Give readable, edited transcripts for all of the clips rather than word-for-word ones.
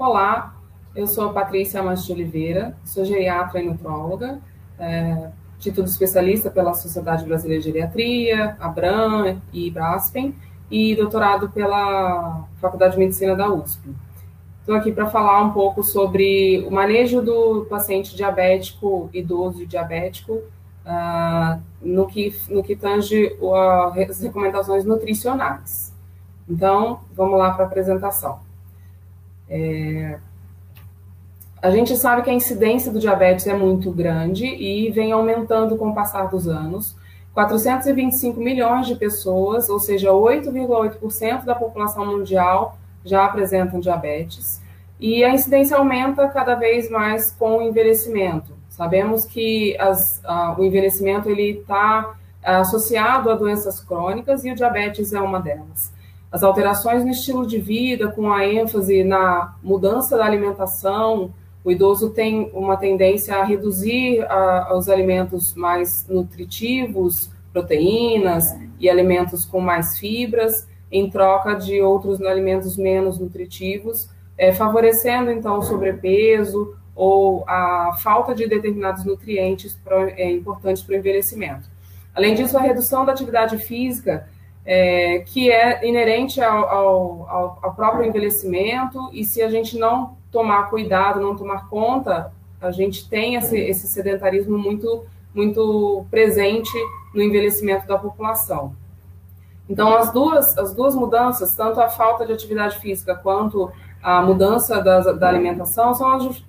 Olá, eu sou a Patrícia Amantes de Oliveira, sou geriatra e nutróloga, título de especialista pela Sociedade Brasileira de Geriatria, ABRAM e Braskem, e doutorado pela Faculdade de Medicina da USP. Estou aqui para falar um pouco sobre o manejo do paciente diabético, idoso e diabético, no que tange as recomendações nutricionais. Então, vamos lá para a apresentação. A gente sabe que a incidência do diabetes é muito grande e vem aumentando com o passar dos anos. 425 milhões de pessoas, ou seja, 8,8% da população mundial já apresentam diabetes. E a incidência aumenta cada vez mais com o envelhecimento. Sabemos que o envelhecimento está associado a doenças crônicas e o diabetes é uma delas. As alterações no estilo de vida, com a ênfase na mudança da alimentação, o idoso tem uma tendência a reduzir os alimentos mais nutritivos, proteínas e alimentos com mais fibras, em troca de outros alimentos menos nutritivos, favorecendo, então, o sobrepeso ou a falta de determinados nutrientes importantes para o envelhecimento. Além disso, a redução da atividade física, que é inerente ao próprio envelhecimento, e se a gente não tomar cuidado, não tomar conta, a gente tem esse sedentarismo muito presente no envelhecimento da população. Então, as duas mudanças, tanto a falta de atividade física quanto a mudança da alimentação, são as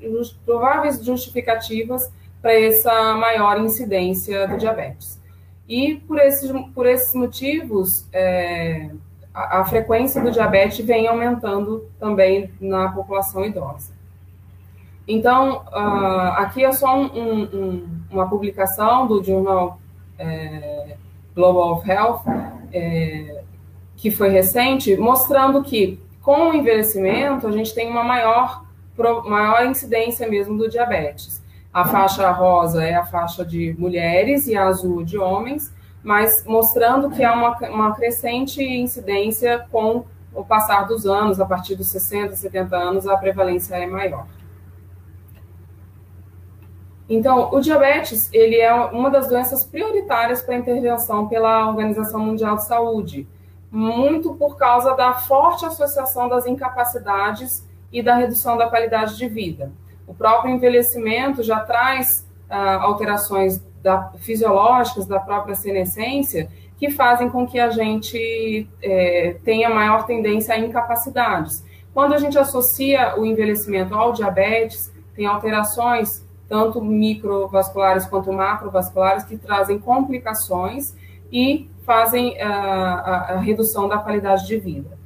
prováveis justificativas para essa maior incidência do diabetes. E por esses motivos, a frequência do diabetes vem aumentando também na população idosa. Então, aqui é só uma publicação do Journal Global of Health, que foi recente, mostrando que com o envelhecimento a gente tem uma maior incidência mesmo do diabetes. A faixa rosa é a faixa de mulheres e a azul de homens, mas mostrando que há uma crescente incidência com o passar dos anos. A partir dos 60, 70 anos, a prevalência é maior. Então, o diabetes, ele é uma das doenças prioritárias para intervenção pela Organização Mundial de Saúde, muito por causa da forte associação das incapacidades e da redução da qualidade de vida. O próprio envelhecimento já traz alterações fisiológicas da própria senescência que fazem com que a gente tenha maior tendência a incapacidades. Quando a gente associa o envelhecimento ao diabetes, tem alterações tanto microvasculares quanto macrovasculares que trazem complicações e fazem a redução da qualidade de vida.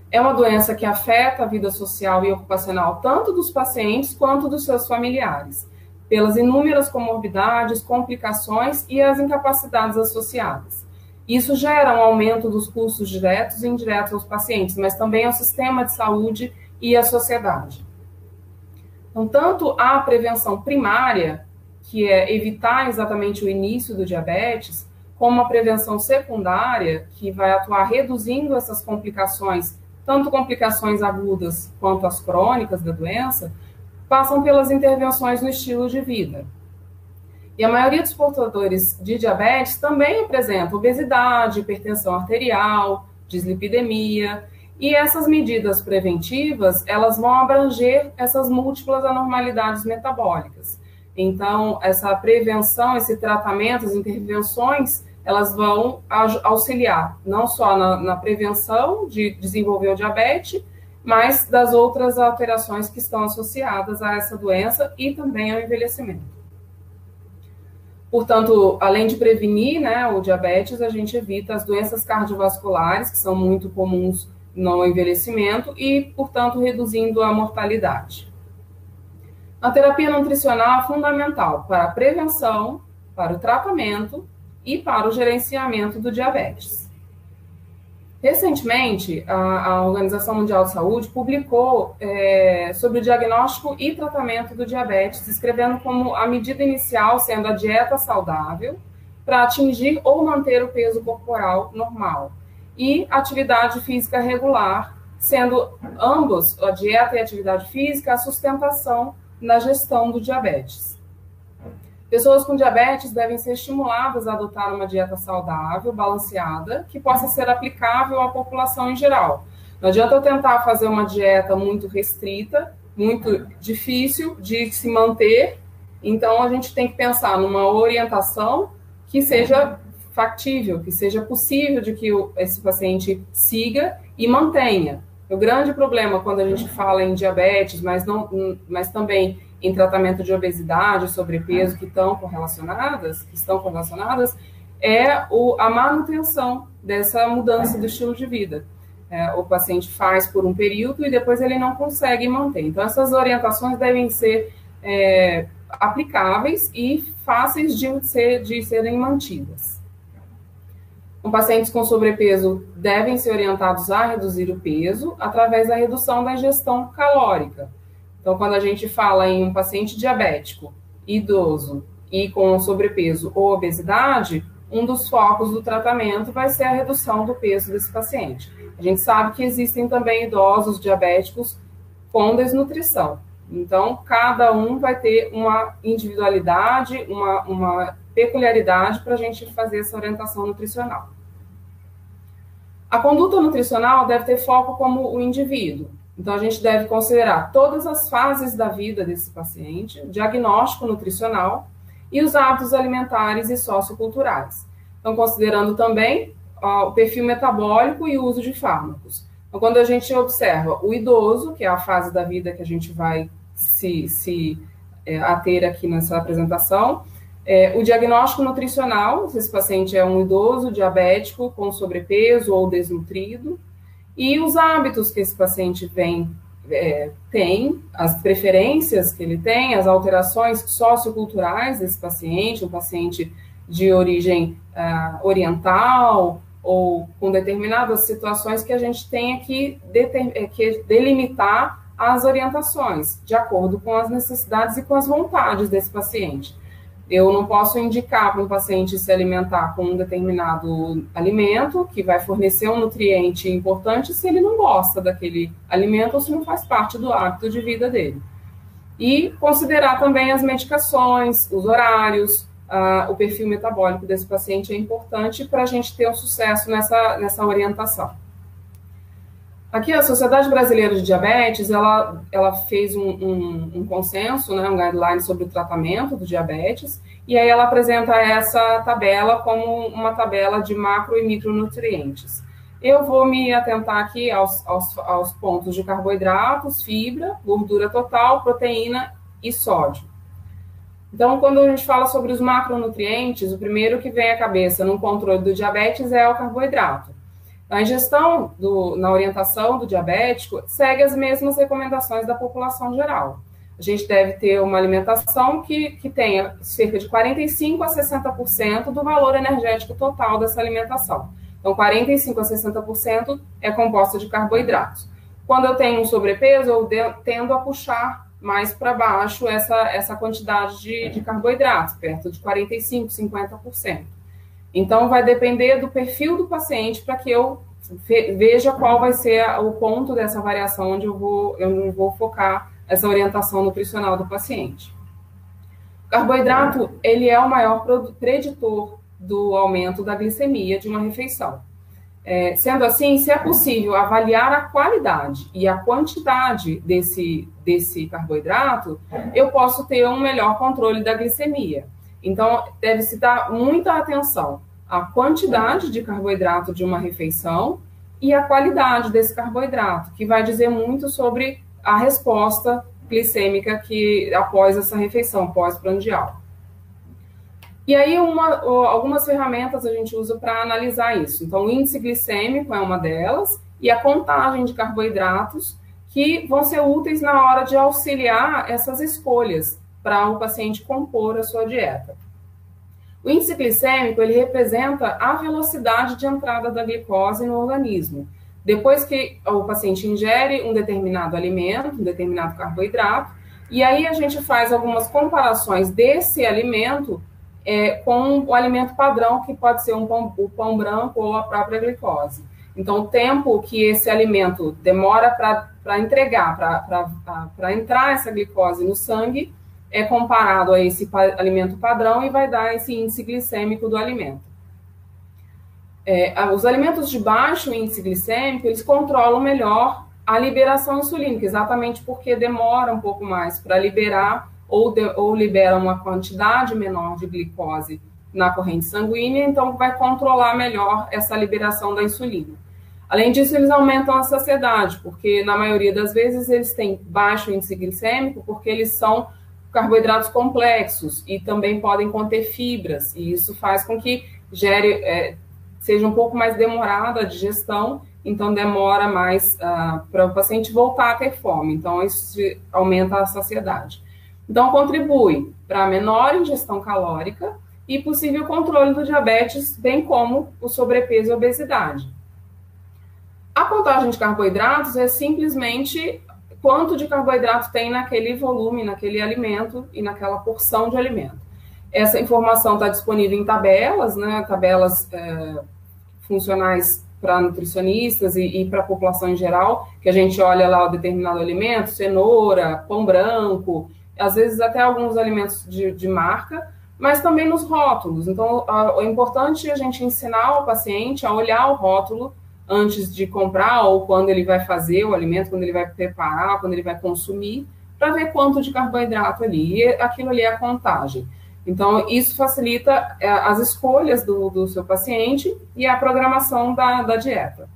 É uma doença que afeta a vida social e ocupacional tanto dos pacientes quanto dos seus familiares, pelas inúmeras comorbidades, complicações e as incapacidades associadas. Isso gera um aumento dos custos diretos e indiretos aos pacientes, mas também ao sistema de saúde e à sociedade. Então, tanto a prevenção primária, que é evitar exatamente o início do diabetes, como a prevenção secundária, que vai atuar reduzindo essas complicações, tanto complicações agudas quanto as crônicas da doença, passam pelas intervenções no estilo de vida. E a maioria dos portadores de diabetes também apresenta obesidade, hipertensão arterial, dislipidemia, e essas medidas preventivas, elas vão abranger essas múltiplas anormalidades metabólicas. Então, essa prevenção, esse tratamento, as intervenções, elas vão auxiliar não só na prevenção de desenvolver o diabetes, mas das outras alterações que estão associadas a essa doença e também ao envelhecimento. Portanto, além de prevenir, o diabetes, a gente evita as doenças cardiovasculares, que são muito comuns no envelhecimento e, portanto, reduzindo a mortalidade. A terapia nutricional é fundamental para a prevenção, para o tratamento e para o gerenciamento do diabetes. Recentemente, a Organização Mundial de Saúde publicou sobre o diagnóstico e tratamento do diabetes, descrevendo como a medida inicial sendo a dieta saudável para atingir ou manter o peso corporal normal e atividade física regular sendo ambos, a dieta e a atividade física, a sustentação na gestão do diabetes. Pessoas com diabetes devem ser estimuladas a adotar uma dieta saudável, balanceada, que possa ser aplicável à população em geral. Não adianta eu tentar fazer uma dieta muito restrita, muito difícil de se manter, então a gente tem que pensar numa orientação que seja factível, que seja possível de que esse paciente siga e mantenha. O grande problema quando a gente fala em diabetes, mas também em tratamento de obesidade e sobrepeso que estão correlacionadas, é a manutenção dessa mudança do estilo de vida. O paciente faz por um período e depois ele não consegue manter. Então, essas orientações devem ser aplicáveis e fáceis de serem mantidas. Pacientes com sobrepeso devem ser orientados a reduzir o peso através da redução da ingestão calórica. Então, quando a gente fala em um paciente diabético, idoso e com sobrepeso ou obesidade, um dos focos do tratamento vai ser a redução do peso desse paciente. A gente sabe que existem também idosos diabéticos com desnutrição. Então, cada um vai ter uma individualidade, uma peculiaridade para a gente fazer essa orientação nutricional. A conduta nutricional deve ter foco como o indivíduo. Então, a gente deve considerar todas as fases da vida desse paciente, o diagnóstico nutricional e os hábitos alimentares e socioculturais. Então, considerando também o perfil metabólico e o uso de fármacos. Então, quando a gente observa o idoso, que é a fase da vida que a gente vai se ater aqui nessa apresentação, o diagnóstico nutricional, se esse paciente é um idoso diabético com sobrepeso ou desnutrido, e os hábitos que esse paciente tem, as preferências que ele tem, as alterações socioculturais desse paciente, um paciente de origem oriental ou com determinadas situações que a gente tenha que delimitar as orientações, de acordo com as necessidades e com as vontades desse paciente. Eu não posso indicar para um paciente se alimentar com um determinado alimento, que vai fornecer um nutriente importante, se ele não gosta daquele alimento ou se não faz parte do hábito de vida dele. E considerar também as medicações, os horários, o perfil metabólico desse paciente é importante para a gente ter um sucesso nessa orientação. Aqui, a Sociedade Brasileira de Diabetes, ela fez um consenso, né, um guideline sobre o tratamento do diabetes, e aí ela apresenta essa tabela como uma tabela de macro e micronutrientes. Eu vou me atentar aqui aos pontos de carboidratos, fibra, gordura total, proteína e sódio. Então, quando a gente fala sobre os macronutrientes, o primeiro que vem à cabeça no controle do diabetes é o carboidrato. A ingestão, na orientação do diabético, segue as mesmas recomendações da população geral. A gente deve ter uma alimentação que tenha cerca de 45% a 60% do valor energético total dessa alimentação. Então, 45% a 60% é composta de carboidratos. Quando eu tenho um sobrepeso, eu tendo a puxar mais para baixo essa quantidade de carboidratos, perto de 45%, 50%. Então, vai depender do perfil do paciente para que eu veja qual vai ser o ponto dessa variação onde eu vou focar essa orientação nutricional do paciente. O carboidrato, ele é o maior preditor do aumento da glicemia de uma refeição. Sendo assim, se é possível avaliar a qualidade e a quantidade desse carboidrato, eu posso ter um melhor controle da glicemia. Então, deve-se dar muita atenção à quantidade de carboidrato de uma refeição e à qualidade desse carboidrato, que vai dizer muito sobre a resposta glicêmica após essa refeição, pós-prandial. E aí, algumas ferramentas a gente usa para analisar isso. Então, o índice glicêmico é uma delas, e a contagem de carboidratos, que vão ser úteis na hora de auxiliar essas escolhas para o paciente compor a sua dieta. O índice glicêmico, ele representa a velocidade de entrada da glicose no organismo. Depois que o paciente ingere um determinado alimento, um determinado carboidrato, e aí a gente faz algumas comparações desse alimento com o alimento padrão, que pode ser o pão branco ou a própria glicose. Então, o tempo que esse alimento demora para entregar, para entrar essa glicose no sangue, é comparado a esse alimento padrão e vai dar esse índice glicêmico do alimento. Os alimentos de baixo índice glicêmico, eles controlam melhor a liberação insulínica, exatamente porque demora um pouco mais para liberar ou libera uma quantidade menor de glicose na corrente sanguínea, então vai controlar melhor essa liberação da insulina. Além disso, eles aumentam a saciedade, porque na maioria das vezes eles têm baixo índice glicêmico, porque eles são carboidratos complexos e também podem conter fibras, e isso faz com que seja um pouco mais demorada a digestão, então demora mais para o paciente voltar a ter fome, então isso aumenta a saciedade. Então contribui para a menor ingestão calórica e possível controle do diabetes, bem como o sobrepeso e a obesidade. A contagem de carboidratos é simplesmente quanto de carboidrato tem naquele volume, naquele alimento e naquela porção de alimento. Essa informação está disponível em tabelas, né, tabelas funcionais para nutricionistas e para a população em geral, que a gente olha lá o determinado alimento, cenoura, pão branco, às vezes até alguns alimentos de marca, mas também nos rótulos. Então, é importante a gente ensinar o paciente a olhar o rótulo antes de comprar ou quando ele vai fazer o alimento, quando ele vai preparar, quando ele vai consumir, para ver quanto de carboidrato ali. E aquilo ali é a contagem. Então, isso facilita as escolhas do seu paciente e a programação da dieta.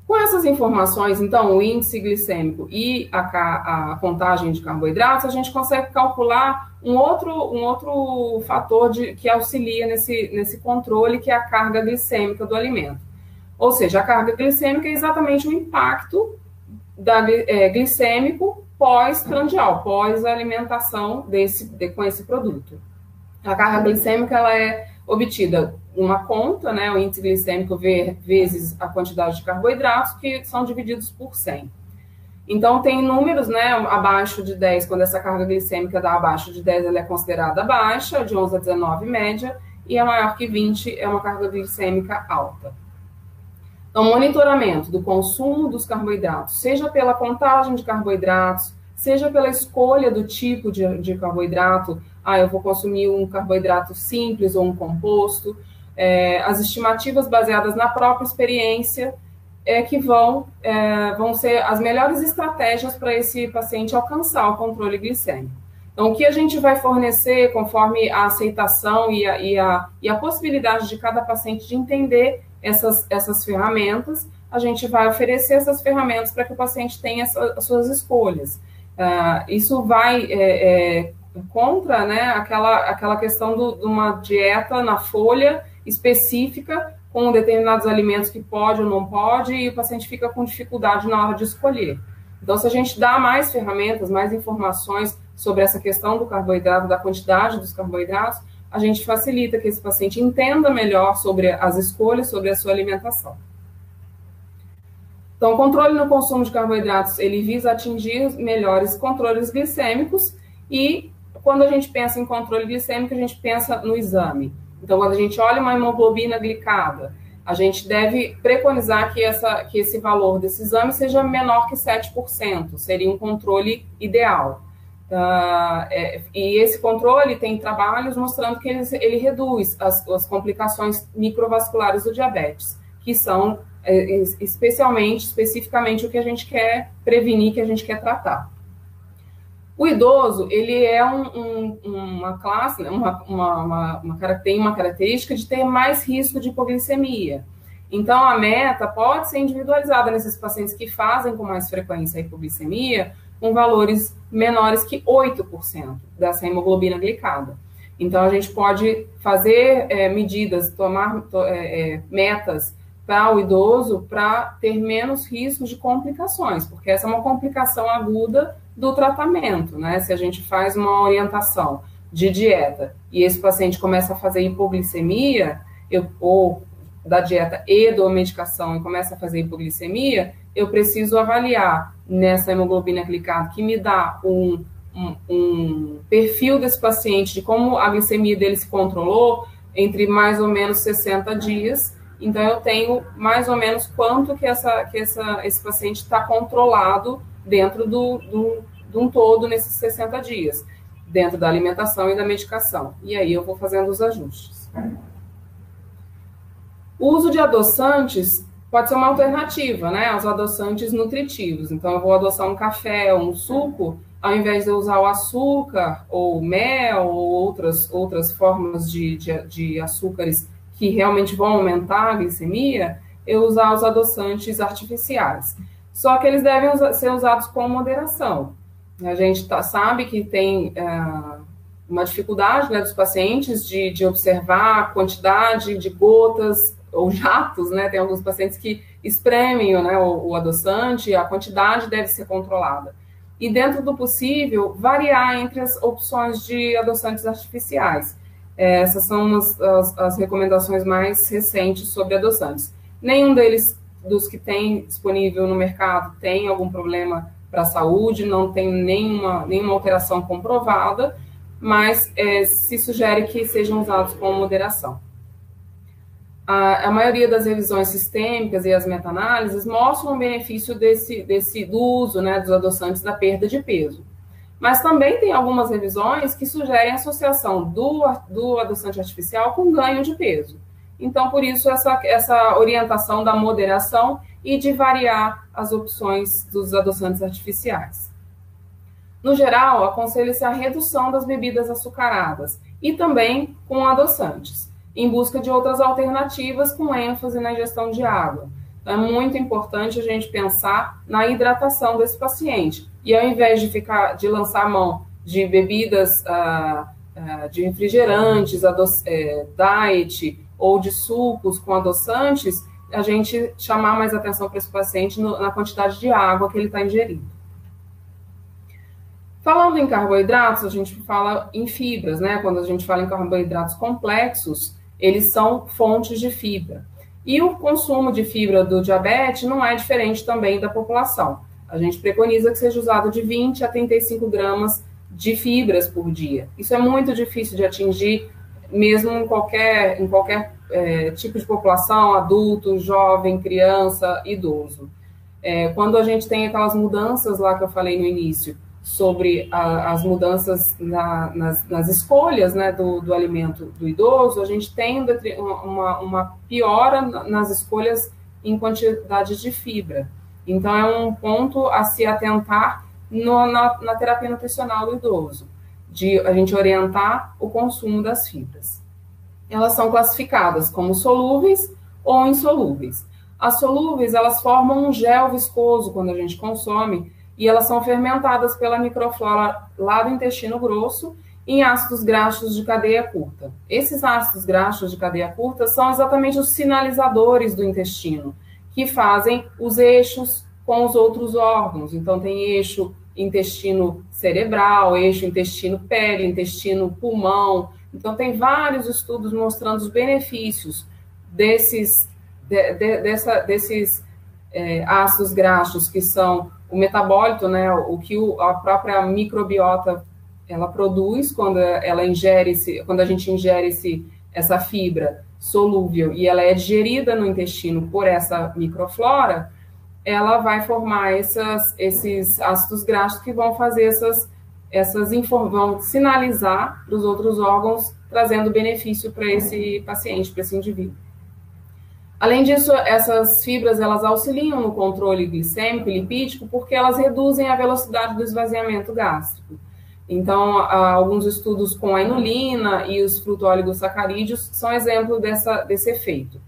Com essas informações, então, o índice glicêmico e a contagem de carboidratos, a gente consegue calcular um outro fator que auxilia nesse controle, que é a carga glicêmica do alimento. Ou seja, a carga glicêmica é exatamente o impacto glicêmico pós-prandial, pós-alimentação com esse produto. A carga glicêmica ela é obtida uma conta, né, o índice glicêmico vezes a quantidade de carboidratos, que são divididos por 100. Então, tem números, né, abaixo de 10, quando essa carga glicêmica dá abaixo de 10, ela é considerada baixa, de 11 a 19 média, e a maior que 20 é uma carga glicêmica alta. Então, monitoramento do consumo dos carboidratos, seja pela contagem de carboidratos, seja pela escolha do tipo de carboidrato, eu vou consumir um carboidrato simples ou um composto, as estimativas baseadas na própria experiência que vão ser as melhores estratégias para esse paciente alcançar o controle glicêmico. Então, o que a gente vai fornecer conforme a aceitação e a possibilidade de cada paciente de entender essas ferramentas, a gente vai oferecer essas ferramentas para que o paciente tenha as suas escolhas. Isso vai contra, né, aquela questão de uma dieta na folha específica com determinados alimentos que pode ou não pode e o paciente fica com dificuldade na hora de escolher. Então, se a gente dá mais ferramentas, mais informações sobre essa questão do carboidrato, da quantidade dos carboidratos, a gente facilita que esse paciente entenda melhor sobre as escolhas, sobre a sua alimentação. Então, o controle no consumo de carboidratos, ele visa atingir melhores controles glicêmicos e quando a gente pensa em controle glicêmico, a gente pensa no exame. Então, quando a gente olha uma hemoglobina glicada, a gente deve preconizar que esse valor desse exame seja menor que 7%, seria um controle ideal. E esse controle tem trabalhos mostrando que ele reduz as complicações microvasculares do diabetes, que são especificamente o que a gente quer prevenir, que a gente quer tratar. O idoso, ele é uma classe, né, tem uma característica de ter mais risco de hipoglicemia. Então, a meta pode ser individualizada nesses pacientes que fazem com mais frequência a hipoglicemia, com valores menores que 8% dessa hemoglobina glicada. Então, a gente pode fazer medidas, tomar metas para o idoso para ter menos riscos de complicações, porque essa é uma complicação aguda do tratamento, né? Se a gente faz uma orientação de dieta e esse paciente começa a fazer hipoglicemia, ou da dieta e da medicação e começa a fazer hipoglicemia, eu preciso avaliar nessa hemoglobina glicada que me dá um perfil desse paciente de como a glicemia dele se controlou entre mais ou menos 60 dias então eu tenho mais ou menos quanto que esse paciente está controlado dentro de um todo nesses 60 dias, dentro da alimentação e da medicação. E aí eu vou fazendo os ajustes. O uso de adoçantes pode ser uma alternativa, né, aos adoçantes nutritivos. Então, eu vou adoçar um café ou um suco, ao invés de eu usar o açúcar, ou mel, ou outras formas de açúcares que realmente vão aumentar a glicemia, eu usar os adoçantes artificiais. Só que eles devem ser usados com moderação. A gente sabe que tem uma dificuldade, né, dos pacientes de observar a quantidade de gotas ou jatos, né? Tem alguns pacientes que espremem, né, o adoçante, a quantidade deve ser controlada. E dentro do possível, variar entre as opções de adoçantes artificiais. Essas são as recomendações mais recentes sobre adoçantes. Nenhum dos que tem disponível no mercado tem algum problema para a saúde, não tem nenhuma alteração comprovada, mas se sugere que sejam usados com moderação. A maioria das revisões sistêmicas e as meta-análises mostram o benefício do uso, né, dos adoçantes da perda de peso. Mas também tem algumas revisões que sugerem a associação do adoçante artificial com ganho de peso. Então, por isso, essa orientação da moderação e de variar as opções dos adoçantes artificiais. No geral, aconselha-se a redução das bebidas açucaradas e também com adoçantes, em busca de outras alternativas com ênfase na ingestão de água. Então, é muito importante a gente pensar na hidratação desse paciente. E ao invés de lançar mão de bebidas de refrigerantes, diet ou de sucos com adoçantes, a gente chamar mais atenção para esse paciente na quantidade de água que ele está ingerindo. Falando em carboidratos, a gente fala em fibras, né? Quando a gente fala em carboidratos complexos, eles são fontes de fibra. E o consumo de fibra do diabetes não é diferente também da população. A gente preconiza que seja usado de 20 a 35 gramas de fibras por dia. Isso é muito difícil de atingir, mesmo em qualquer tipo de população, adulto, jovem, criança, idoso. Quando a gente tem aquelas mudanças lá que eu falei no início, sobre as mudanças nas escolhas, né, do alimento do idoso, a gente tem uma piora nas escolhas em quantidade de fibra. Então, é um ponto a se atentar na terapia nutricional do idoso, de a gente orientar o consumo das fibras. Elas são classificadas como solúveis ou insolúveis. As solúveis, elas formam um gel viscoso quando a gente consome, e elas são fermentadas pela microflora lá do intestino grosso em ácidos graxos de cadeia curta. Esses ácidos graxos de cadeia curta são exatamente os sinalizadores do intestino, que fazem os eixos com os outros órgãos. Então, tem eixo intestino cerebral, eixo intestino pele, intestino pulmão. Então, tem vários estudos mostrando os benefícios desses ácidos graxos, que são o metabólito, né, o que a própria microbiota ela produz quando quando a gente ingere essa fibra solúvel e ela é digerida no intestino por essa microflora, ela vai formar esses ácidos graxos que vão fazer vão sinalizar para os outros órgãos, trazendo benefício para esse paciente, para esse indivíduo. Além disso, essas fibras elas auxiliam no controle glicêmico e lipídico porque elas reduzem a velocidade do esvaziamento gástrico. Então, alguns estudos com a inulina e os frutooligosacarídeos são exemplo desse efeito.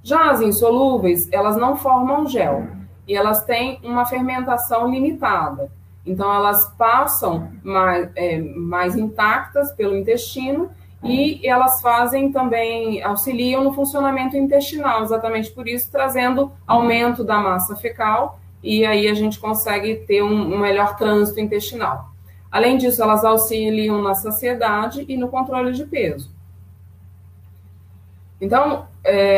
Já as insolúveis, elas não formam gel e elas têm uma fermentação limitada. Então, elas passam mais intactas pelo intestino e elas auxiliam no funcionamento intestinal, exatamente por isso, trazendo aumento da massa fecal, e aí a gente consegue ter um melhor trânsito intestinal. Além disso, elas auxiliam na saciedade e no controle de peso. Então,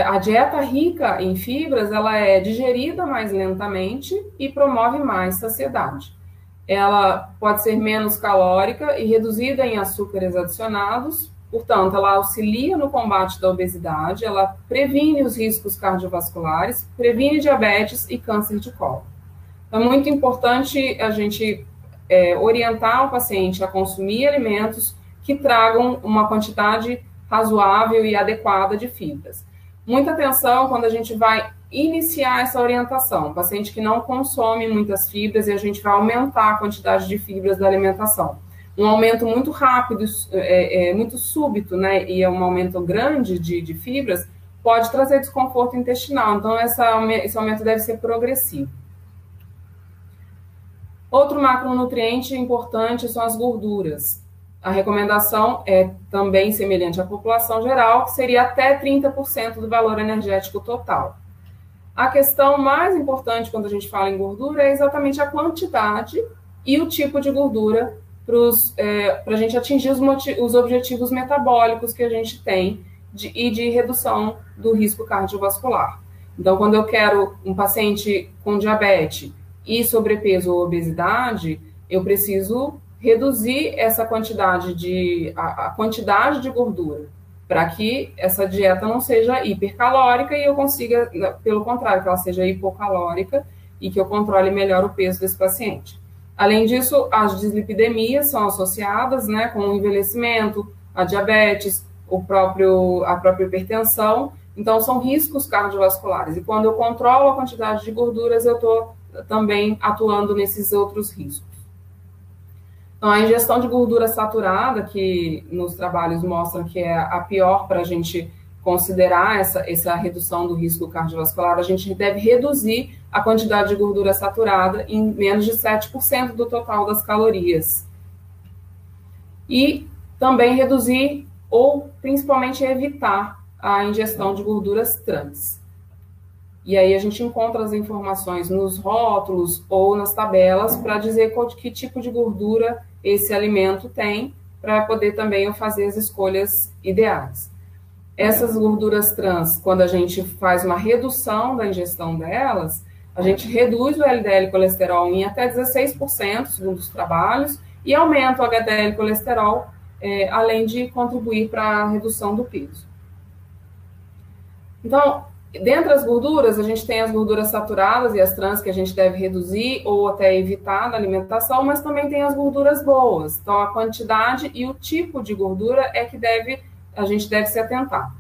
a dieta rica em fibras, ela é digerida mais lentamente e promove mais saciedade. Ela pode ser menos calórica e reduzida em açúcares adicionados, Portanto, ela auxilia no combate da obesidade, ela previne os riscos cardiovasculares, previne diabetes e câncer de colo. Então, é muito importante a gente orientar o paciente a consumir alimentos que tragam uma quantidade razoável e adequada de fibras. Muita atenção quando a gente vai iniciar essa orientação. O paciente que não consome muitas fibras e a gente vai aumentar a quantidade de fibras da alimentação. Um aumento muito rápido, muito súbito, né, e é um aumento grande de fibras, pode trazer desconforto intestinal. Então, esse aumento deve ser progressivo. Outro macronutriente importante são as gorduras. A recomendação é também semelhante à população geral, que seria até 30% do valor energético total. A questão mais importante quando a gente fala em gordura é exatamente a quantidade e o tipo de gordura para a gente atingir os objetivos metabólicos que a gente tem e de redução do risco cardiovascular. Então, quando eu quero um paciente com diabetes e sobrepeso ou obesidade, eu preciso reduzir essa quantidade a quantidade de gordura, para que essa dieta não seja hipercalórica e eu consiga, pelo contrário, que ela seja hipocalórica e que eu controle melhor o peso desse paciente. Além disso, as dislipidemias são associadas, né, com o envelhecimento, a diabetes, a própria hipertensão. Então, são riscos cardiovasculares. E quando eu controlo a quantidade de gorduras, eu estou também atuando nesses outros riscos. Então, a ingestão de gordura saturada, que nos trabalhos mostram que é a pior para a gente considerar essa redução do risco cardiovascular, a gente deve reduzir a quantidade de gordura saturada em menos de 7% do total das calorias. E também reduzir ou principalmente evitar a ingestão de gorduras trans. E aí a gente encontra as informações nos rótulos ou nas tabelas para dizer que tipo de gordura esse alimento tem, para poder também eu fazer as escolhas ideais. Essas gorduras trans, quando a gente faz uma redução da ingestão delas, a gente reduz o LDL colesterol em até 16%, segundo os trabalhos, e aumenta o HDL colesterol, além de contribuir para a redução do peso. Então, dentre as gorduras, a gente tem as gorduras saturadas e as trans que a gente deve reduzir ou até evitar na alimentação, mas também tem as gorduras boas. Então, a quantidade e o tipo de gordura é que a gente deve se atentar.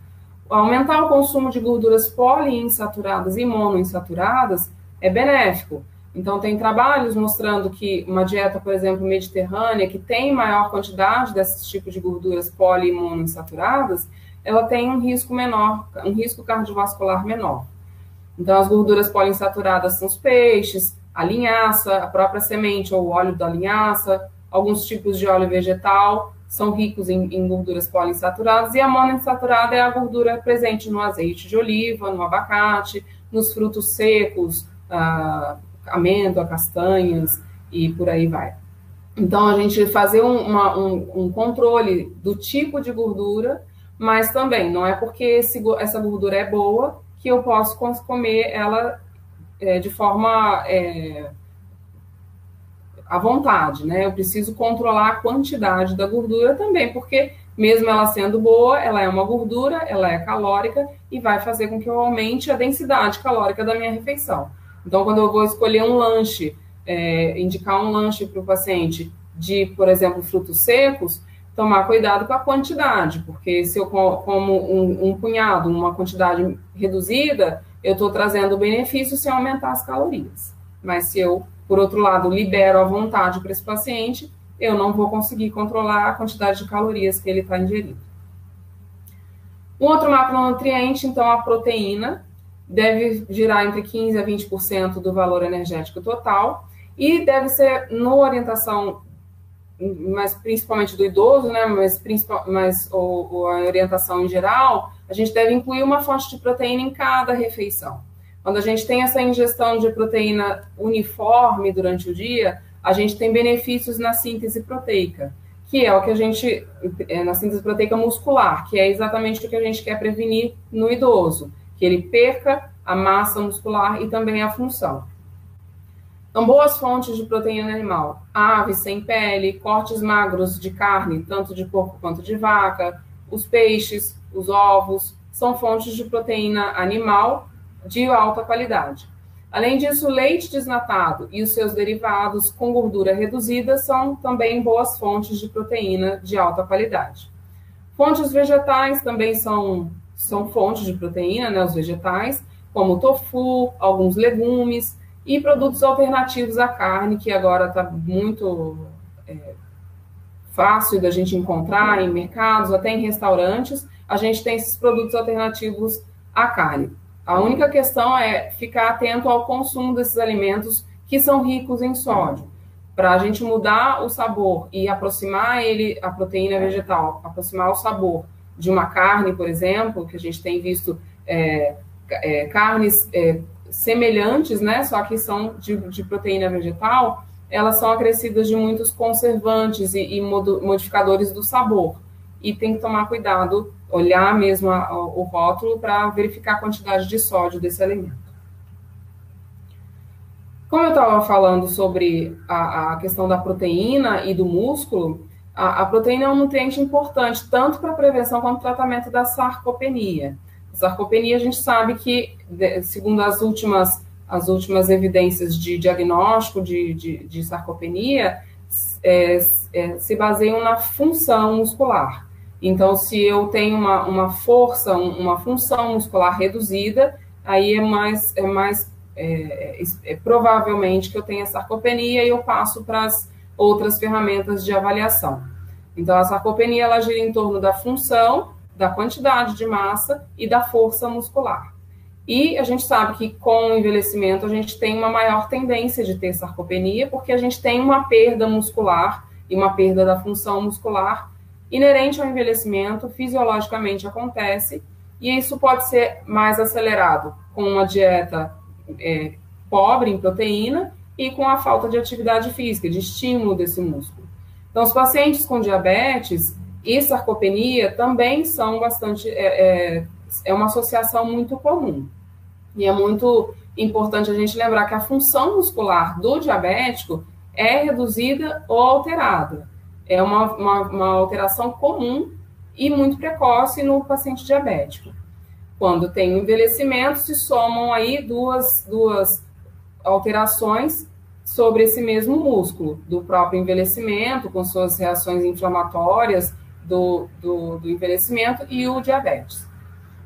Aumentar o consumo de gorduras poliinsaturadas e monoinsaturadas é benéfico. Então, tem trabalhos mostrando que uma dieta, por exemplo, mediterrânea, que tem maior quantidade desses tipos de gorduras poli e monoinsaturadas, ela tem um risco menor, um risco cardiovascular menor. Então, as gorduras poliinsaturadas são os peixes, a linhaça, a própria semente ou o óleo da linhaça, alguns tipos de óleo vegetal são ricos em gorduras poliinsaturadas, e a monoinsaturada é a gordura presente no azeite de oliva, no abacate, nos frutos secos, amêndoa, castanhas e por aí vai. Então, a gente fazer um controle do tipo de gordura, mas também não é porque essa gordura é boa que eu posso comer ela de forma à vontade, né? Eu preciso controlar a quantidade da gordura também, porque mesmo ela sendo boa, ela é uma gordura, ela é calórica e vai fazer com que eu aumente a densidade calórica da minha refeição. Então, quando eu vou escolher um lanche, indicar um lanche para o paciente de, por exemplo, frutos secos, tomar cuidado com a quantidade, porque se eu como um punhado, uma quantidade reduzida, eu estou trazendo benefício sem aumentar as calorias. Mas se eu, por outro lado, libero à vontade para esse paciente, eu não vou conseguir controlar a quantidade de calorias que ele está ingerindo. Um outro macronutriente, então, a proteína, deve girar entre 15% a 20% do valor energético total e deve ser, na orientação, mas principalmente do idoso, né, mas a orientação em geral, a gente deve incluir uma fonte de proteína em cada refeição. Quando a gente tem essa ingestão de proteína uniforme durante o dia, a gente tem benefícios na síntese proteica, que é o que a gente, na síntese proteica muscular, que é exatamente o que a gente quer prevenir no idoso, que ele perca a massa muscular e também a função. Então, boas fontes de proteína animal: aves sem pele, cortes magros de carne, tanto de porco quanto de vaca, os peixes, os ovos, são fontes de proteína animal de alta qualidade. Além disso, o leite desnatado e os seus derivados com gordura reduzida são também boas fontes de proteína de alta qualidade. Fontes vegetais também são fontes de proteína, né, os vegetais, como o tofu, alguns legumes e produtos alternativos à carne, que agora está muito fácil da gente encontrar em mercados, até em restaurantes, a gente tem esses produtos alternativos à carne. A única questão é ficar atento ao consumo desses alimentos que são ricos em sódio, para a gente mudar o sabor e aproximar a proteína vegetal, aproximar o sabor de uma carne, por exemplo, que a gente tem visto carnes semelhantes, né, só que são de proteína vegetal, elas são acrescidas de muitos conservantes e modificadores do sabor. E tem que tomar cuidado, olhar mesmo o rótulo para verificar a quantidade de sódio desse alimento. Como eu estava falando sobre a questão da proteína e do músculo, a proteína é um nutriente importante, tanto para a prevenção quanto para o tratamento da sarcopenia. A sarcopenia, a gente sabe que, segundo as últimas evidências de diagnóstico de sarcopenia, se baseiam na função muscular. Então, se eu tenho uma força, uma função muscular reduzida, aí provavelmente que eu tenha sarcopenia e eu passo para as outras ferramentas de avaliação. Então, a sarcopenia, ela gira em torno da função, da quantidade de massa e da força muscular. E a gente sabe que com o envelhecimento a gente tem uma maior tendência de ter sarcopenia, porque a gente tem uma perda muscular e uma perda da função muscular inerente ao envelhecimento, fisiologicamente acontece, e isso pode ser mais acelerado com uma dieta pobre em proteína e com a falta de atividade física, de estímulo desse músculo. Então, os pacientes com diabetes e sarcopenia também são bastante... é uma associação muito comum. E é muito importante a gente lembrar que a função muscular do diabético é reduzida ou alterada. É uma alteração comum e muito precoce no paciente diabético. Quando tem envelhecimento, se somam aí duas alterações sobre esse mesmo músculo, do próprio envelhecimento, com suas reações inflamatórias do envelhecimento e o diabetes.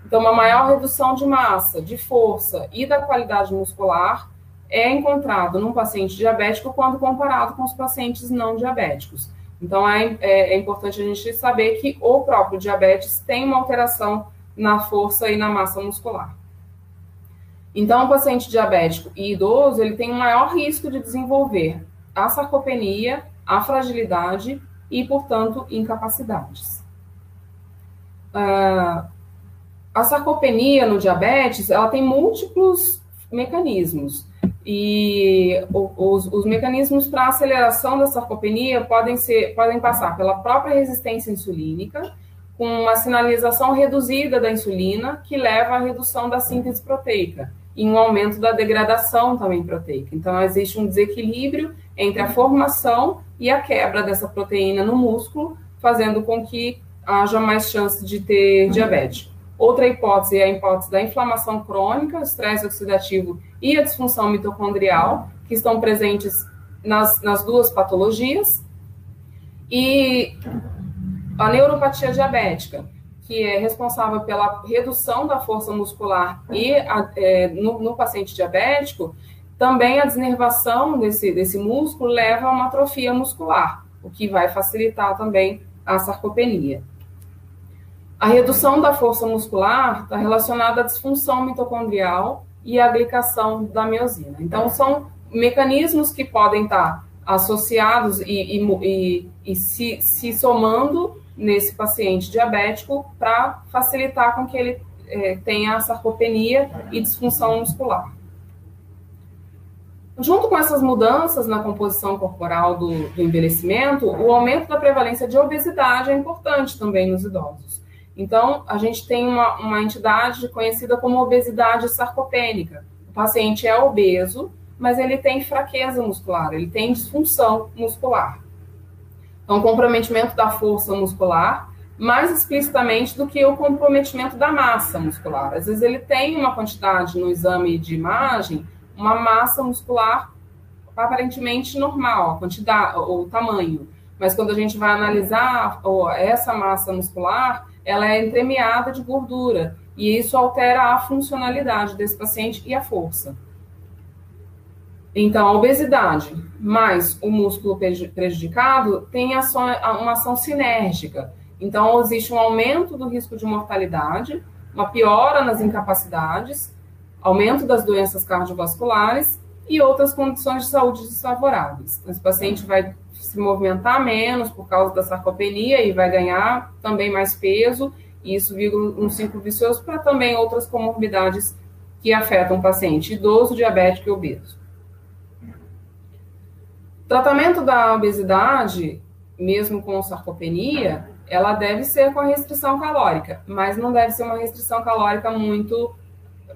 Então, uma maior redução de massa, de força e da qualidade muscular é encontrado num paciente diabético quando comparado com os pacientes não diabéticos. Então, é importante a gente saber que o próprio diabetes tem uma alteração na força e na massa muscular. Então, o paciente diabético e idoso, ele tem um maior risco de desenvolver a sarcopenia, a fragilidade e, portanto, incapacidades. A sarcopenia no diabetes, ela tem múltiplos mecanismos. E os mecanismos para aceleração da sarcopenia podem passar pela própria resistência insulínica, com uma sinalização reduzida da insulina, que leva à redução da síntese proteica, e um aumento da degradação também proteica. Então, existe um desequilíbrio entre a formação e a quebra dessa proteína no músculo, fazendo com que haja mais chance de ter diabetes. Outra hipótese é a hipótese da inflamação crônica, o estresse oxidativo e a disfunção mitocondrial, que estão presentes nas duas patologias. E a neuropatia diabética, que é responsável pela redução da força muscular e no paciente diabético, também a desnervação desse músculo leva a uma atrofia muscular, o que vai facilitar também a sarcopenia. A redução da força muscular está relacionada à disfunção mitocondrial e à glicação da miosina. Então, são mecanismos que podem estar associados e se somando nesse paciente diabético para facilitar com que ele tenha sarcopenia e disfunção muscular. Junto com essas mudanças na composição corporal do envelhecimento, o aumento da prevalência de obesidade é importante também nos idosos. Então, a gente tem uma entidade conhecida como obesidade sarcopênica. O paciente é obeso, mas ele tem fraqueza muscular, ele tem disfunção muscular. Então, o comprometimento da força muscular mais explicitamente do que o comprometimento da massa muscular. Às vezes ele tem uma quantidade no exame de imagem, uma massa muscular aparentemente normal, a quantidade, o tamanho. Mas quando a gente vai analisar essa massa muscular, ela é entremeada de gordura, e isso altera a funcionalidade desse paciente e a força. Então, a obesidade mais o músculo prejudicado tem uma ação sinérgica. Então, existe um aumento do risco de mortalidade, uma piora nas incapacidades, aumento das doenças cardiovasculares e outras condições de saúde desfavoráveis. Esse paciente vai se movimentar menos por causa da sarcopenia e vai ganhar também mais peso, e isso vira um ciclo vicioso para também outras comorbidades que afetam o paciente idoso, diabético e obeso. O tratamento da obesidade, mesmo com sarcopenia, ela deve ser com a restrição calórica, mas não deve ser uma restrição calórica muito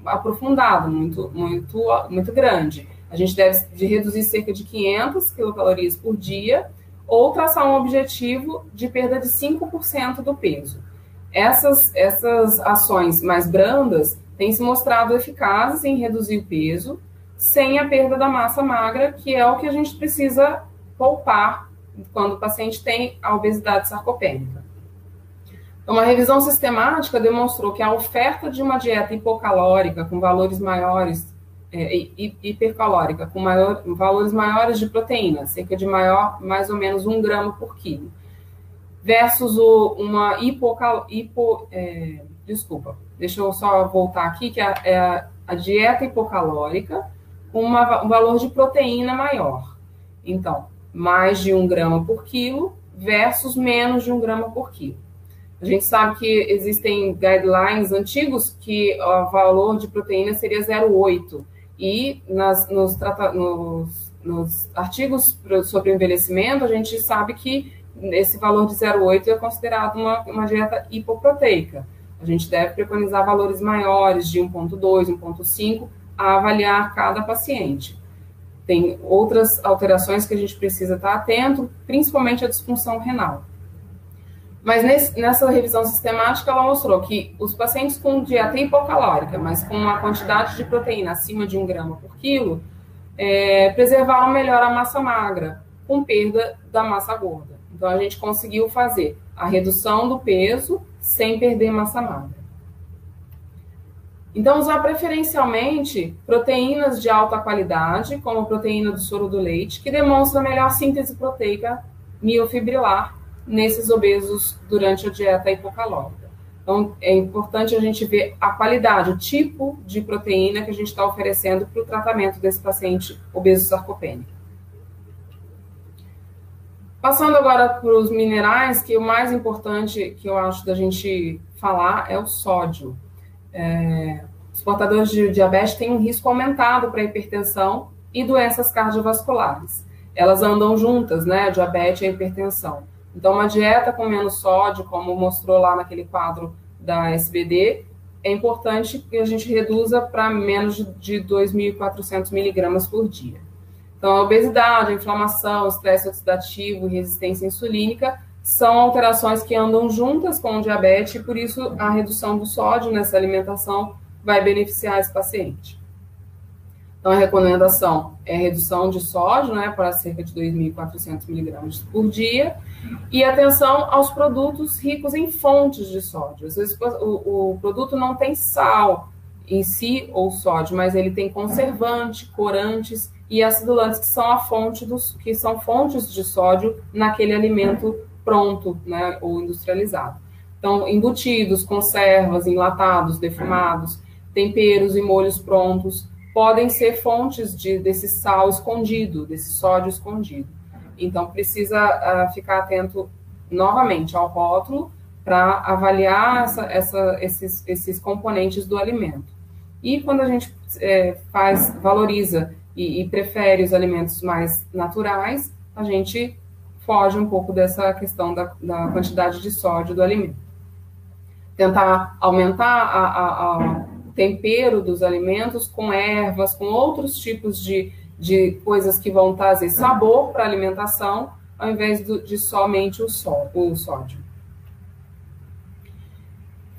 aprofundada, muito grande. A gente deve reduzir cerca de 500 quilocalorias por dia ou traçar um objetivo de perda de 5% do peso. Essas ações mais brandas têm se mostrado eficazes em reduzir o peso sem a perda da massa magra, que é o que a gente precisa poupar quando o paciente tem a obesidade sarcopênica. Uma revisão sistemática demonstrou que a oferta de uma dieta hipocalórica com valores maiores, hipercalórica, com valores maiores de proteína, cerca de mais ou menos 1 grama por quilo, versus deixa eu só voltar aqui, que é a dieta hipocalórica com um valor de proteína maior. Então, mais de 1 grama por quilo versus menos de 1 grama por quilo. A gente sabe que existem guidelines antigos que o valor de proteína seria 0,8. E nos artigos sobre envelhecimento, a gente sabe que esse valor de 0,8 é considerado uma dieta hipoproteica. A gente deve preconizar valores maiores de 1,2, 1,5 a avaliar cada paciente. Tem outras alterações que a gente precisa estar atento, principalmente a disfunção renal. Mas nessa revisão sistemática, ela mostrou que os pacientes com dieta hipocalórica, mas com uma quantidade de proteína acima de 1 grama por quilo, preservaram melhor a massa magra, com perda da massa gorda. Então, a gente conseguiu fazer a redução do peso sem perder massa magra. Então, usar preferencialmente proteínas de alta qualidade, como a proteína do soro do leite, que demonstra melhor síntese proteica miofibrilar nesses obesos durante a dieta hipocalórica. Então, é importante a gente ver a qualidade, o tipo de proteína que a gente está oferecendo para o tratamento desse paciente obeso sarcopênico. Passando agora para os minerais, que o mais importante que eu acho da gente falar é o sódio. Os portadores de diabetes têm um risco aumentado para hipertensão e doenças cardiovasculares. Elas andam juntas, né? A diabetes e a hipertensão. Então, uma dieta com menos sódio, como mostrou lá naquele quadro da SBD, é importante que a gente reduza para menos de 2.400 miligramas por dia. Então, a obesidade, a inflamação, o estresse oxidativo e resistência insulínica são alterações que andam juntas com o diabetes e, por isso, a redução do sódio nessa alimentação vai beneficiar esse paciente. Então, a recomendação é a redução de sódio, né, para cerca de 2.400 miligramas por dia, e atenção aos produtos ricos em fontes de sódio. Às vezes, o produto não tem sal em si ou sódio, mas ele tem conservante, corantes e acidulantes que são fontes de sódio naquele alimento pronto, né, ou industrializado. Então, embutidos, conservas, enlatados, defumados, temperos e molhos prontos podem ser fontes desse sal escondido, desse sódio escondido. Então, precisa ficar atento novamente ao rótulo para avaliar esses componentes do alimento. E quando a gente valoriza e prefere os alimentos mais naturais, a gente foge um pouco dessa questão da quantidade de sódio do alimento. Tentar aumentar o tempero dos alimentos com ervas, com outros tipos de coisas que vão trazer sabor para a alimentação, ao invés de somente o sódio.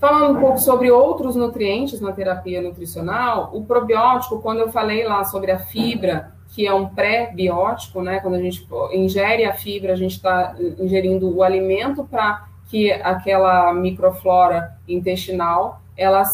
Falando um pouco sobre outros nutrientes na terapia nutricional, o probiótico, quando eu falei lá sobre a fibra, que é um pré-biótico, né? Quando a gente ingere a fibra, a gente está ingerindo o alimento para que aquela microflora intestinal ela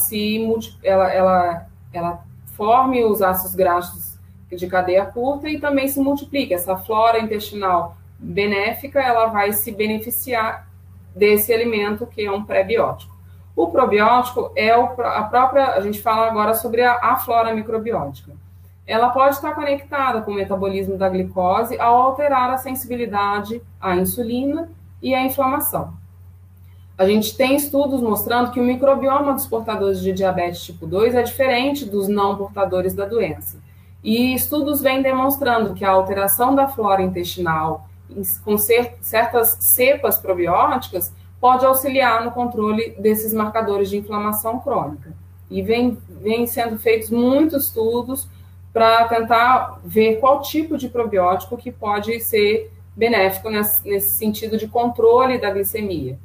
forme os ácidos graxos de cadeia curta e também se multiplique. Essa flora intestinal benéfica, ela vai se beneficiar desse alimento que é um pré-biótico. O probiótico é a gente fala agora sobre a flora microbiótica. Ela pode estar conectada com o metabolismo da glicose ao alterar a sensibilidade à insulina e à inflamação. A gente tem estudos mostrando que o microbioma dos portadores de diabetes tipo 2 é diferente dos não portadores da doença. E estudos vêm demonstrando que a alteração da flora intestinal com certas cepas probióticas pode auxiliar no controle desses marcadores de inflamação crônica. E vem sendo feitos muitos estudos para tentar ver qual tipo de probiótico que pode ser benéfico nesse sentido de controle da glicemia.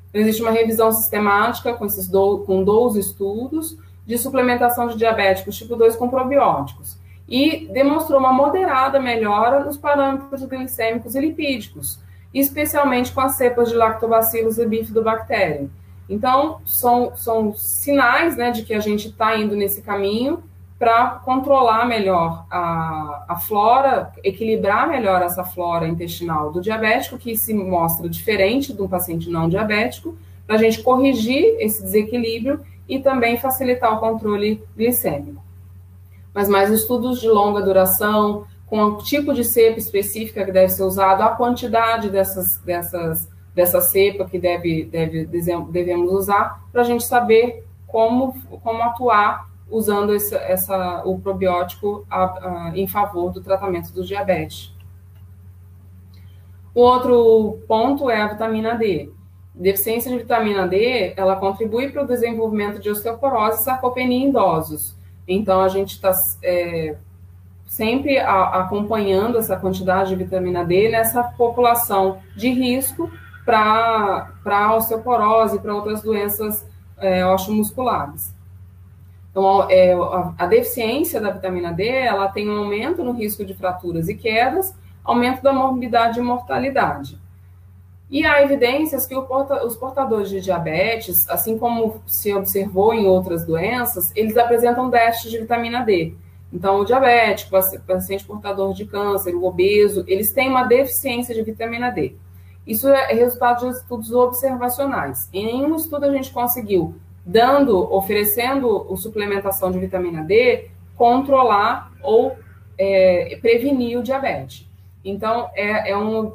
Então, existe uma revisão sistemática com 12 estudos de suplementação de diabéticos tipo 2 com probióticos e demonstrou uma moderada melhora nos parâmetros glicêmicos e lipídicos, especialmente com as cepas de Lactobacillus e Bifidobacterium. Então, são sinais, né, de que a gente está indo nesse caminho para controlar melhor a flora, equilibrar melhor essa flora intestinal do diabético, que se mostra diferente do paciente não diabético, para a gente corrigir esse desequilíbrio e também facilitar o controle glicêmico. Mas mais estudos de longa duração, com o tipo de cepa específica que deve ser usado, a quantidade dessa cepa que devemos usar, para a gente saber como atuar usando o probiótico em favor do tratamento do diabetes. O outro ponto é a vitamina D. Deficiência de vitamina D, ela contribui para o desenvolvimento de osteoporose e sarcopenia em idosos. Então, a gente está sempre acompanhando essa quantidade de vitamina D nessa população de risco para osteoporose e para outras doenças osteomusculares. Então, a deficiência da vitamina D, ela tem um aumento no risco de fraturas e quedas, aumento da morbidade e mortalidade. E há evidências que os portadores de diabetes, assim como se observou em outras doenças, eles apresentam déficit de vitamina D. Então, o diabético, o paciente portador de câncer, o obeso, eles têm uma deficiência de vitamina D. Isso é resultado de estudos observacionais. Em nenhum estudo a gente conseguiu, oferecendo a suplementação de vitamina D, controlar ou prevenir o diabetes. Então,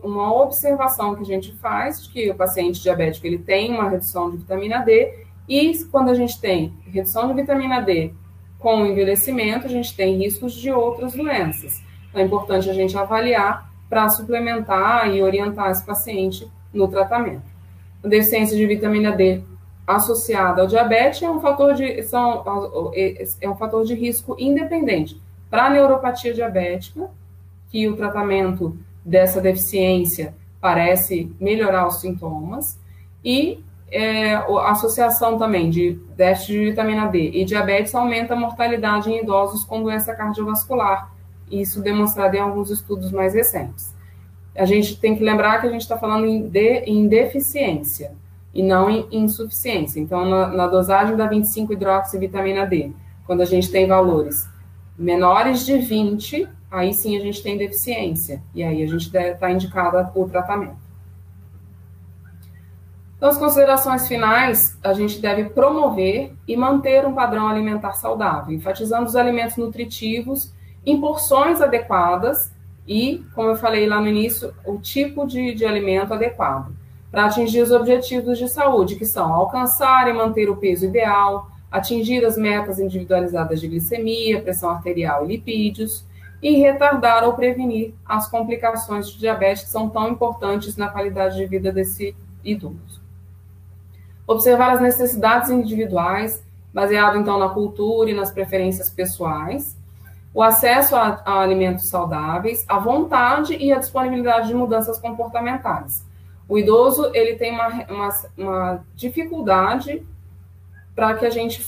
uma observação que a gente faz, de que o paciente diabético ele tem uma redução de vitamina D, e quando a gente tem redução de vitamina D com o envelhecimento, a gente tem riscos de outras doenças. Então, é importante a gente avaliar para suplementar e orientar esse paciente no tratamento. A deficiência de vitamina D associada ao diabetes é um fator de risco independente para a neuropatia diabética, que o tratamento dessa deficiência parece melhorar os sintomas, e a associação também de déficit de vitamina D e diabetes aumenta a mortalidade em idosos com doença cardiovascular, isso demonstrado em alguns estudos mais recentes. A gente tem que lembrar que a gente está falando em deficiência e não em insuficiência. Então, na dosagem da 25-hidroxivitamina D, quando a gente tem valores menores de 20, aí sim a gente tem deficiência, e aí a gente deve estar indicado o tratamento. Então, as considerações finais, a gente deve promover e manter um padrão alimentar saudável, enfatizando os alimentos nutritivos em porções adequadas e, como eu falei lá no início, o tipo de alimento adequado, para atingir os objetivos de saúde, que são alcançar e manter o peso ideal, atingir as metas individualizadas de glicemia, pressão arterial e lipídios, e retardar ou prevenir as complicações de diabetes que são tão importantes na qualidade de vida desse idoso. Observar as necessidades individuais, baseado então na cultura e nas preferências pessoais, o acesso a alimentos saudáveis, a vontade e a disponibilidade de mudanças comportamentais. O idoso ele tem uma dificuldade para que a gente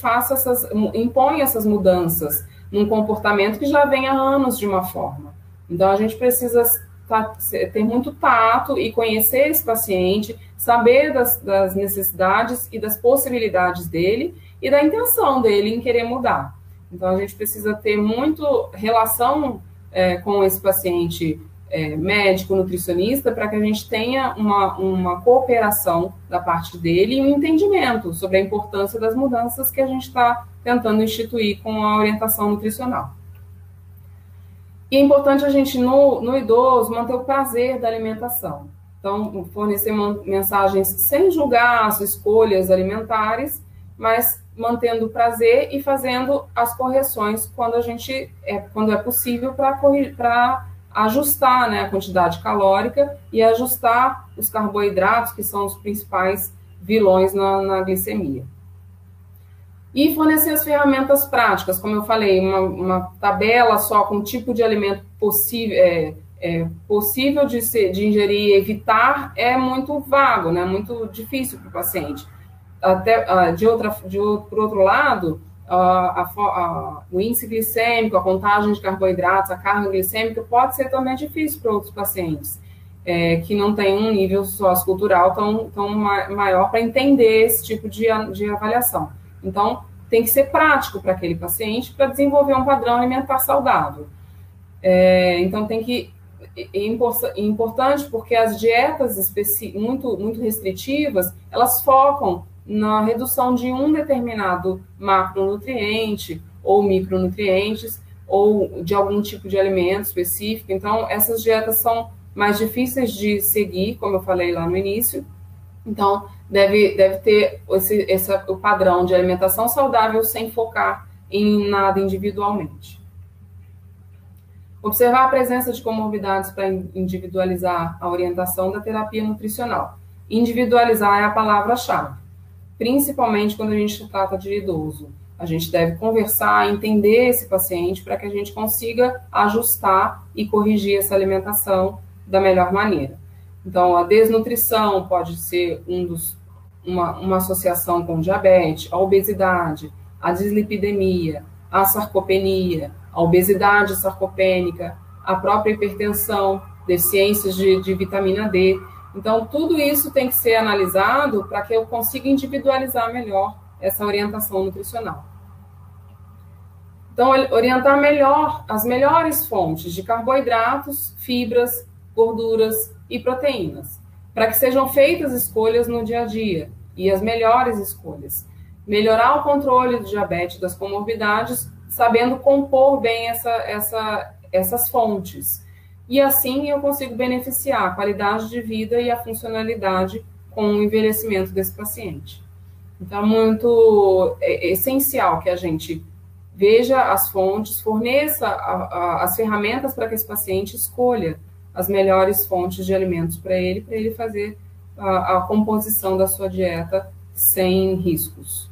imponha essas mudanças num comportamento que já vem há anos de uma forma. Então, a gente precisa ter muito tato e conhecer esse paciente, saber das necessidades e das possibilidades dele e da intenção dele em querer mudar. Então, a gente precisa ter muito relação com esse paciente médico, nutricionista, para que a gente tenha uma cooperação da parte dele e um entendimento sobre a importância das mudanças que a gente está tentando instituir com a orientação nutricional. E é importante a gente, no idoso, manter o prazer da alimentação. Então, fornecer mensagens sem julgar as escolhas alimentares, mas mantendo o prazer e fazendo as correções quando é possível para ajustar, né, a quantidade calórica e ajustar os carboidratos, que são os principais vilões na glicemia. E fornecer as ferramentas práticas, como eu falei, uma tabela só com o tipo de alimento possível de ingerir e evitar é muito vago, né, muito difícil para o paciente. Por outro lado, o índice glicêmico, a contagem de carboidratos, a carga glicêmica pode ser também difícil para outros pacientes que não têm um nível sociocultural tão maior para entender esse tipo de avaliação. Então, tem que ser prático para aquele paciente para desenvolver um padrão alimentar saudável. Então, é importante porque as dietas muito restritivas, elas focam na redução de um determinado macronutriente ou micronutrientes ou de algum tipo de alimento específico. Então, essas dietas são mais difíceis de seguir, como eu falei lá no início. Então, deve ter o padrão de alimentação saudável sem focar em nada individualmente. Observar a presença de comorbidades para individualizar a orientação da terapia nutricional. Individualizar é a palavra-chave, principalmente quando a gente trata de idoso. A gente deve conversar, entender esse paciente para que a gente consiga ajustar e corrigir essa alimentação da melhor maneira. Então, a desnutrição pode ser uma associação com diabetes, a obesidade, a dislipidemia, a sarcopenia, a obesidade sarcopênica, a própria hipertensão, deficiências de vitamina D. Então, tudo isso tem que ser analisado para que eu consiga individualizar melhor essa orientação nutricional. Então, orientar melhor as melhores fontes de carboidratos, fibras, gorduras e proteínas, para que sejam feitas escolhas no dia a dia, e as melhores escolhas. Melhorar o controle do diabetes, das comorbidades, sabendo compor bem essas fontes. E assim eu consigo beneficiar a qualidade de vida e a funcionalidade com o envelhecimento desse paciente. Então, é essencial que a gente veja as fontes, forneça as ferramentas para que esse paciente escolha as melhores fontes de alimentos para ele fazer a composição da sua dieta sem riscos.